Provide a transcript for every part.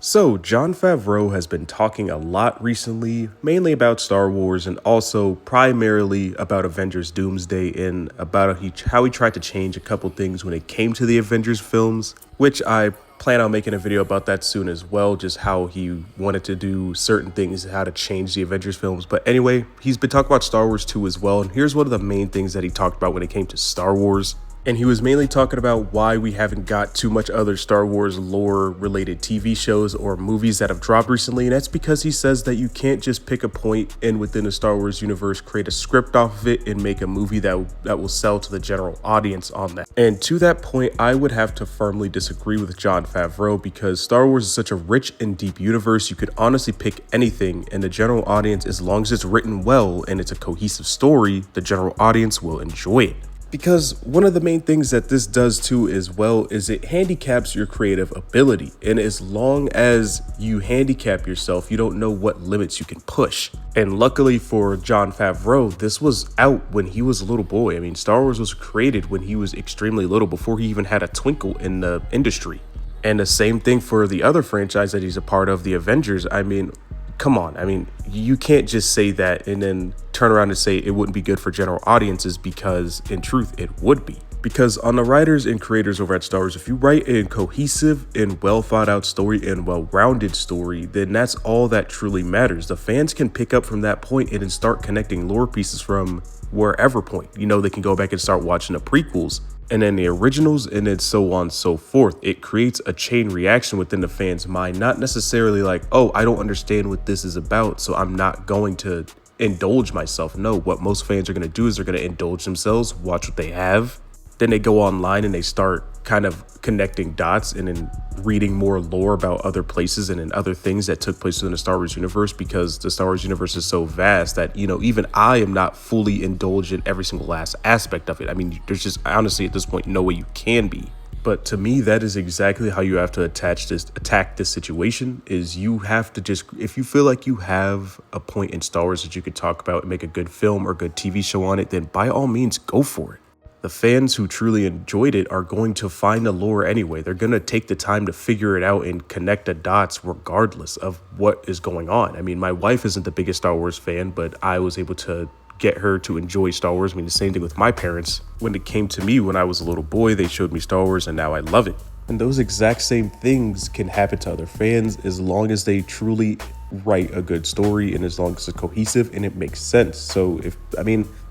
So, Jon Faverau has been talking a lot recently, mainly about Star Wars and also primarily about Avengers Doomsday and about how he tried to change a couple things when it came to the Avengers films, which I plan on making a video about that soon as well, just how he wanted to do certain things, how to change the Avengers films. But anyway, he's been talking about Star Wars 2 as well, and here's one of the main things that he talked about when it came to Star Wars. And he was mainly talking about why we haven't got too much other Star Wars lore related TV shows or movies that have dropped recently. And that's because he says that you can't just pick a point and within the Star Wars universe, create a script off of it and make a movie that will sell to the general audience on that. And to that point, I would have to firmly disagree with Jon Faverau because Star Wars is such a rich and deep universe. You could honestly pick anything and the general audience, as long as it's written well and it's a cohesive story, the general audience will enjoy it. Because one of the main things that this does too as well is it handicaps your creative ability. And as long as you handicap yourself, you don't know what limits you can push. And luckily for Jon Faverau, this was out when he was a little boy. I mean, Star Wars was created when he was extremely little, before he even had a twinkle in the industry. And the same thing for the other franchise that he's a part of, the Avengers. I mean, come on. I mean, you can't just say that and then turn around and say it wouldn't be good for general audiences, because in truth, it would be. Because on the writers and creators over at Star Wars, if you write a cohesive and well thought out story and well-rounded story, then that's all that truly matters. The fans can pick up from that point and then start connecting lore pieces from wherever point. You know, they can go back and start watching the prequels and then the originals, and then so on and so forth. It creates a chain reaction within the fans' mind, not necessarily like, oh, I don't understand what this is about, so I'm not going to indulge myself. No, what most fans are going to do is they're going to indulge themselves, watch what they have. Then they go online and they start kind of connecting dots and then reading more lore about other places and in other things that took place in the Star Wars universe, because the Star Wars universe is so vast that, you know, even I am not fully indulged in every single last aspect of it. I mean, there's just honestly at this point no way you can be. But to me, that is exactly how you have to attack this situation. Is you have to just, if you feel like you have a point in Star Wars that you could talk about and make a good film or good TV show on it, then by all means go for it. The fans who truly enjoyed it are going to find the lore anyway. They're going to take the time to figure it out and connect the dots regardless of what is going on. I mean, my wife isn't the biggest Star Wars fan, but I was able to get her to enjoy Star Wars. I mean, the same thing with my parents. When it came to me when I was a little boy, they showed me Star Wars and now I love it. And those exact same things can happen to other fans as long as they truly write a good story and as long as it's cohesive and it makes sense. So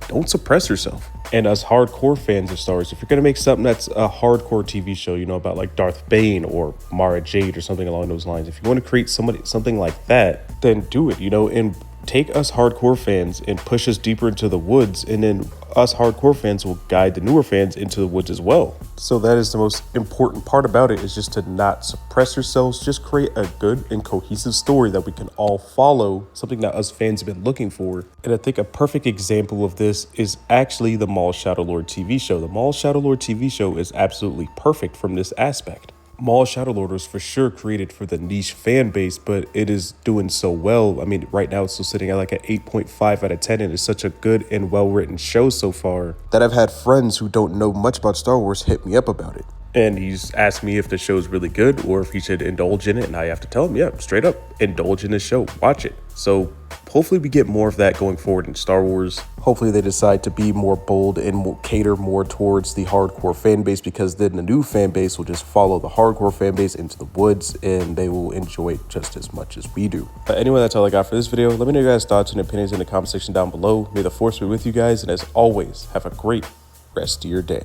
don't suppress yourself. And us hardcore fans of Star Wars, if you're going to make something that's a hardcore TV show, you know, about like Darth Bane or Mara Jade or something along those lines, if you want to create something like that, then do it, you know, and take us hardcore fans and push us deeper into the woods, and then us hardcore fans will guide the newer fans into the woods as well. So that is the most important part about it, is just to not suppress yourselves. Just create a good and cohesive story that we can all follow, something that us fans have been looking for. And I think a perfect example of this is actually the Maul Shadow Lord TV show. The Maul Shadow Lord TV show is absolutely perfect from this aspect. Maul Shadow Lord was for sure created for the niche fan base, but it is doing so well. I mean, right now it's still sitting at like an 8.5 out of 10, and it's such a good and well-written show so far that I've had friends who don't know much about Star Wars hit me up about it. And he's asked me if the show's really good or if he should indulge in it, and I have to tell him, yeah, straight up, indulge in this show, watch it. So hopefully we get more of that going forward in Star Wars. Hopefully they decide to be more bold and cater more towards the hardcore fan base, because then the new fan base will just follow the hardcore fan base into the woods and they will enjoy it just as much as we do. But anyway, that's all I got for this video. Let me know your guys' thoughts and opinions in the comment section down below. May the force be with you guys, and as always, have a great rest of your day.